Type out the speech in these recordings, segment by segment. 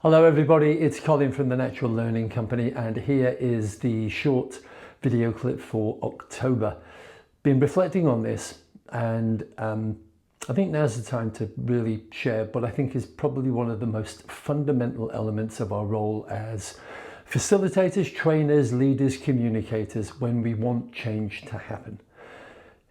Hello everybody, it's Colin from the Natural Learning Company, and here is the short video clip for October. Been reflecting on this, and I think now's the time to really share what I think is probably one of the most fundamental elements of our role as facilitators, trainers, leaders, communicators when we want change to happen.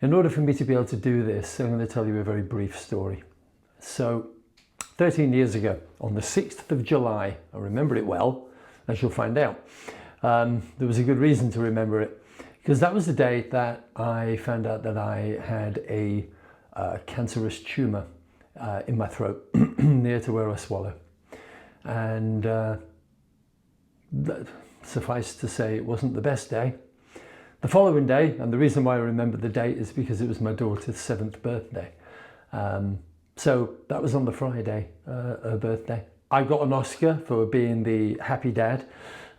In order for me to be able to do this, I'm going to tell you a very brief story. So 13 years ago, on the 6th of July, I remember it well, as you'll find out. There was a good reason to remember it, because that was the day that I found out that I had a cancerous tumour in my throat, near to where I swallow. And suffice to say, it wasn't the best day. The following day, and the reason why I remember the date is because it was my daughter's 7th birthday. So that was on the Friday, her birthday. I got an Oscar for being the happy dad,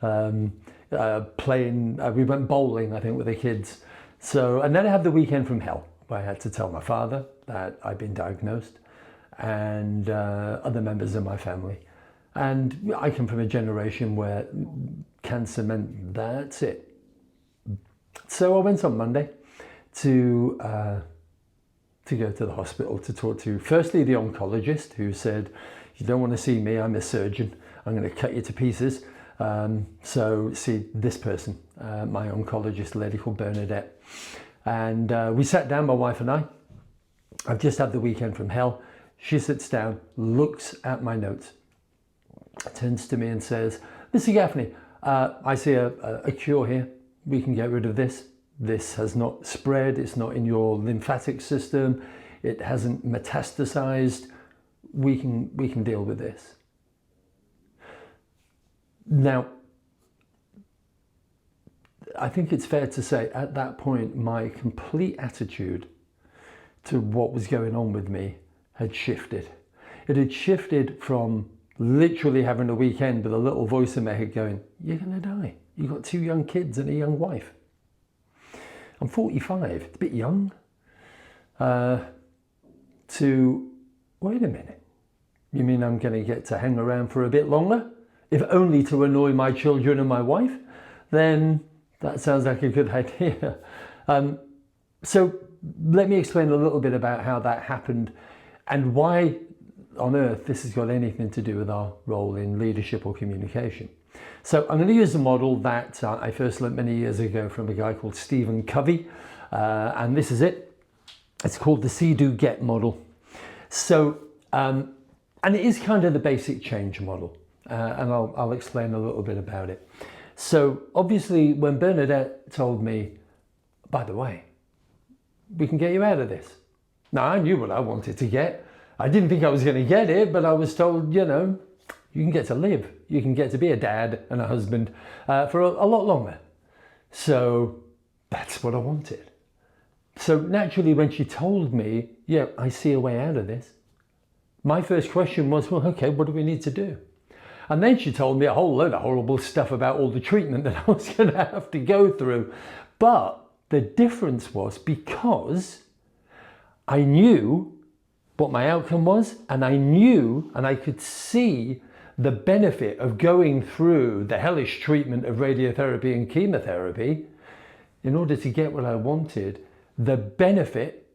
we went bowling, I think, with the kids. So, and then I had the weekend from hell, where I had to tell my father that I'd been diagnosed, and other members of my family. And I come from a generation where cancer meant that's it. So I went on Monday to go to the hospital to talk to, firstly, the oncologist, who said, "You don't want to see me, I'm a surgeon. I'm going to cut you to pieces. So see this person, my oncologist, a lady called Bernadette." And we sat down, my wife and I. I've just had the weekend from hell. She sits down, looks at my notes, turns to me and says, "Mr. Gaffney, I see a cure here. We can get rid of this. This has not spread, it's not in your lymphatic system, it hasn't metastasized. We can deal with this." Now, I think it's fair to say at that point, my complete attitude to what was going on with me had shifted. It had shifted from literally having a weekend with a little voice in my head going, "You're gonna die. You've got 2 young kids and a young wife." I'm 45, it's a bit young, to, wait a minute, you mean I'm going to get to hang around for a bit longer, if only to annoy my children and my wife? Then that sounds like a good idea. So let me explain a little bit about how that happened and why on earth this has got anything to do with our role in leadership or communication. So I'm going to use a model that I first learned many years ago from a guy called Stephen Covey, and this is it. It's called the See, Do, Get model. So, and it is kind of the basic change model, and I'll explain a little bit about it. So obviously when Bernadette told me, "By the way, we can get you out of this." Now, I knew what I wanted to get. I didn't think I was going to get it, but I was told, you know, you can get to live. You can get to be a dad and a husband for a lot longer. So that's what I wanted. So naturally, when she told me, "Yeah, I see a way out of this," my first question was, well, okay, what do we need to do? And then she told me a whole load of horrible stuff about all the treatment that I was going to have to go through. But the difference was because I knew what my outcome was, and I knew and I could see the benefit of going through the hellish treatment of radiotherapy and chemotherapy in order to get what I wanted. The benefit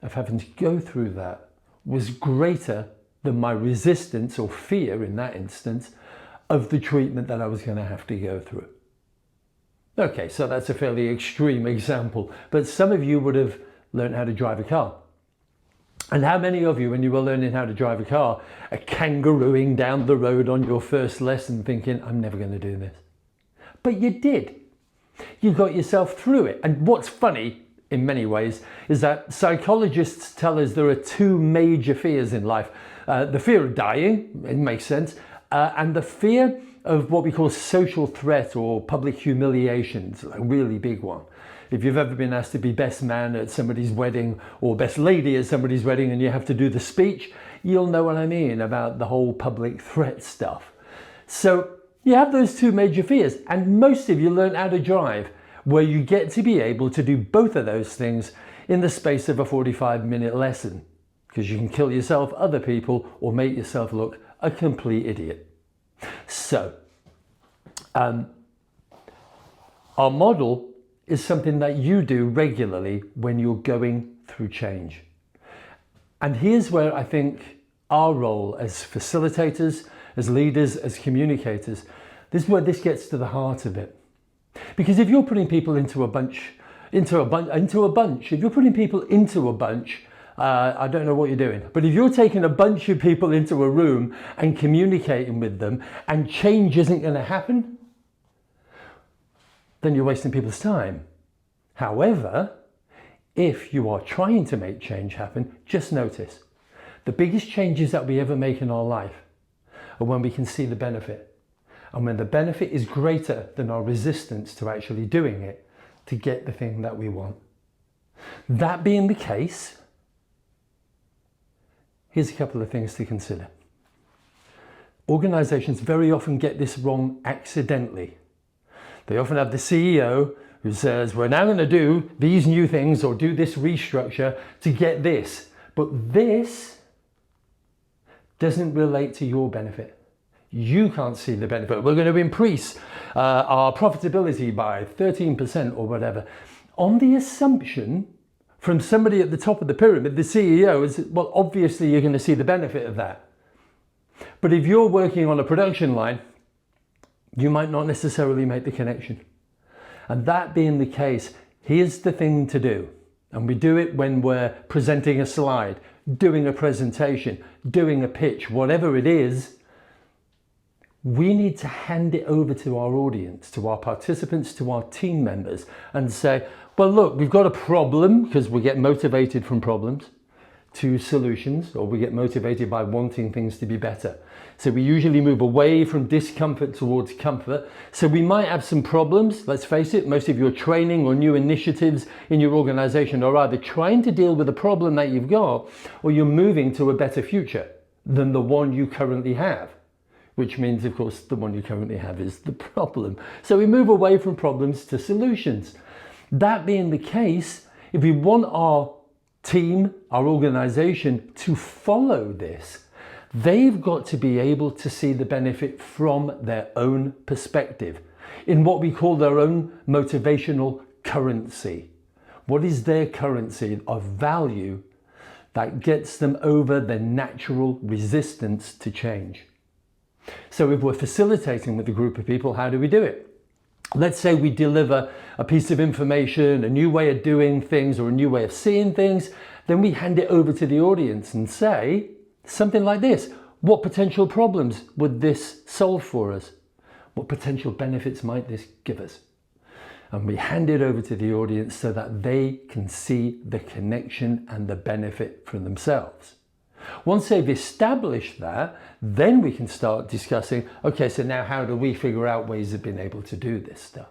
of having to go through that was greater than my resistance or fear in that instance of the treatment that I was going to have to go through. Okay, so that's a fairly extreme example, but some of you would have learned how to drive a car. And how many of you, when you were learning how to drive a car, are kangarooing down the road on your first lesson thinking, "I'm never going to do this"? But you did. You got yourself through it. And what's funny, in many ways, is that psychologists tell us there are 2 major fears in life. The fear of dying, it makes sense, and the fear of what we call social threat or public humiliation. It's a really big one. If you've ever been asked to be best man at somebody's wedding or best lady at somebody's wedding and you have to do the speech, you'll know what I mean about the whole public threat stuff. So you have those 2 major fears, and most of you learn how to drive, where you get to be able to do both of those things in the space of a 45-minute lesson, because you can kill yourself, other people, or make yourself look a complete idiot. So, our model is something that you do regularly when you're going through change. And here's where I think our role as facilitators, as leaders, as communicators, this is where this gets to the heart of it. Because if you're putting people into a bunch, if you're putting people into a bunch, I don't know what you're doing, but if you're taking a bunch of people into a room and communicating with them and change isn't going to happen, then you're wasting people's time. However, if you are trying to make change happen, just notice the biggest changes that we ever make in our life are when we can see the benefit, and when the benefit is greater than our resistance to actually doing it to get the thing that we want. That being the case, here's a couple of things to consider. Organizations very often get this wrong accidentally. They often have the CEO who says, we're now going to do these new things or do this restructure to get this. But this doesn't relate to your benefit. You can't see the benefit. We're going to increase our profitability by 13% or whatever. On the assumption from somebody at the top of the pyramid, the CEO, is, well, obviously you're going to see the benefit of that. But if you're working on a production line, you might not necessarily make the connection. And that being the case, here's the thing to do. And we do it when we're presenting a slide, doing a presentation, doing a pitch, whatever it is. We need to hand it over to our audience, to our participants, to our team members, and say, well, look, we've got a problem, because we get motivated from problems, to solutions, or we get motivated by wanting things to be better. So we usually move away from discomfort towards comfort. So we might have some problems. Let's face it, most of your training or new initiatives in your organization are either trying to deal with a problem that you've got, or you're moving to a better future than the one you currently have, which means, of course, the one you currently have is the problem. So we move away from problems to solutions. That being the case, if we want our team, our organization to follow this, they've got to be able to see the benefit from their own perspective, in what we call their own motivational currency. What is their currency of value that gets them over their natural resistance to change? So if we're facilitating with a group of people, how do we do it? Let's say we deliver a piece of information, a new way of doing things, or a new way of seeing things. Then we hand it over to the audience and say something like this: what potential problems would this solve for us? What potential benefits might this give us? And we hand it over to the audience so that they can see the connection and the benefit for themselves. Once they've established that, then we can start discussing, okay, so now how do we figure out ways of being able to do this stuff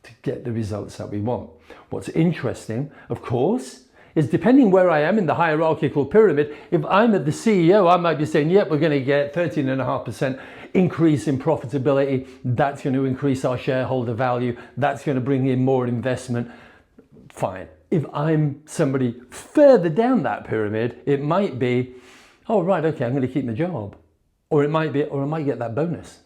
to get the results that we want? What's interesting, of course, is depending where I am in the hierarchical pyramid, if I'm at the CEO, I might be saying, yep, we're going to get 13.5% increase in profitability. That's going to increase our shareholder value. That's going to bring in more investment. Fine. If I'm somebody further down that pyramid, it might be, oh, right, okay, I'm going to keep my job. Or it might be, or I might get that bonus.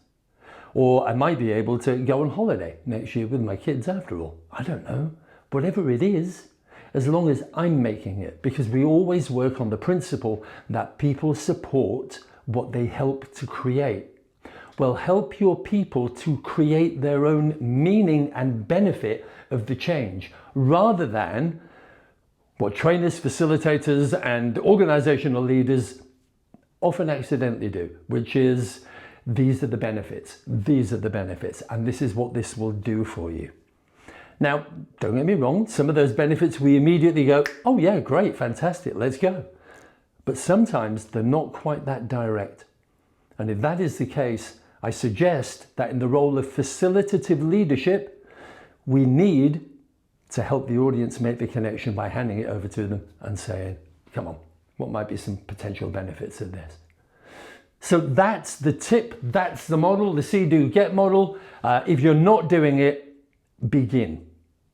Or I might be able to go on holiday next year with my kids after all. I don't know. Whatever it is, as long as I'm making it, because we always work on the principle that people support what they help to create. Well, help your people to create their own meaning and benefit of the change, rather than what trainers, facilitators, and organizational leaders often accidentally do, which is, these are the benefits, these are the benefits, and this is what this will do for you. Now, don't get me wrong, some of those benefits we immediately go, oh yeah, great, fantastic, let's go. But sometimes they're not quite that direct. And if that is the case, I suggest that in the role of facilitative leadership, we need to help the audience make the connection by handing it over to them and saying, come on, what might be some potential benefits of this? So that's the tip, that's the model, the see, do, get model. If you're not doing it, begin.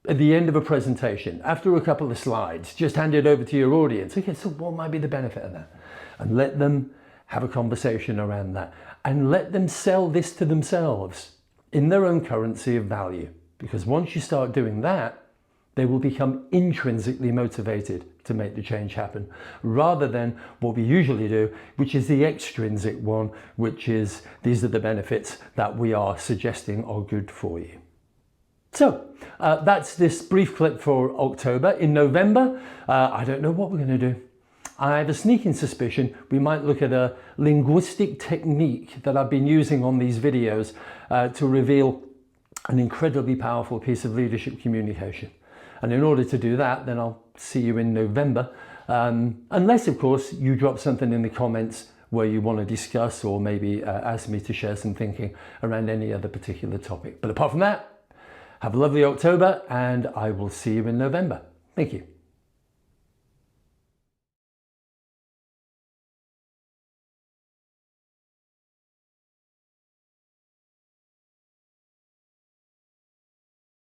At the end of a presentation, after a couple of slides, just hand it over to your audience. Okay, so what might be the benefit of that? And let them have a conversation around that and let them sell this to themselves in their own currency of value. Because once you start doing that, they will become intrinsically motivated to make the change happen, rather than what we usually do, which is the extrinsic one, which is these are the benefits that we are suggesting are good for you. So that's this brief clip for October. In November, I don't know what we're going to do. I have a sneaking suspicion we might look at a linguistic technique that I've been using on these videos to reveal an incredibly powerful piece of leadership communication. And in order to do that, then I'll see you in November. Unless, of course, you drop something in the comments where you want to discuss or maybe ask me to share some thinking around any other particular topic. But apart from that, have a lovely October and I will see you in November. Thank you.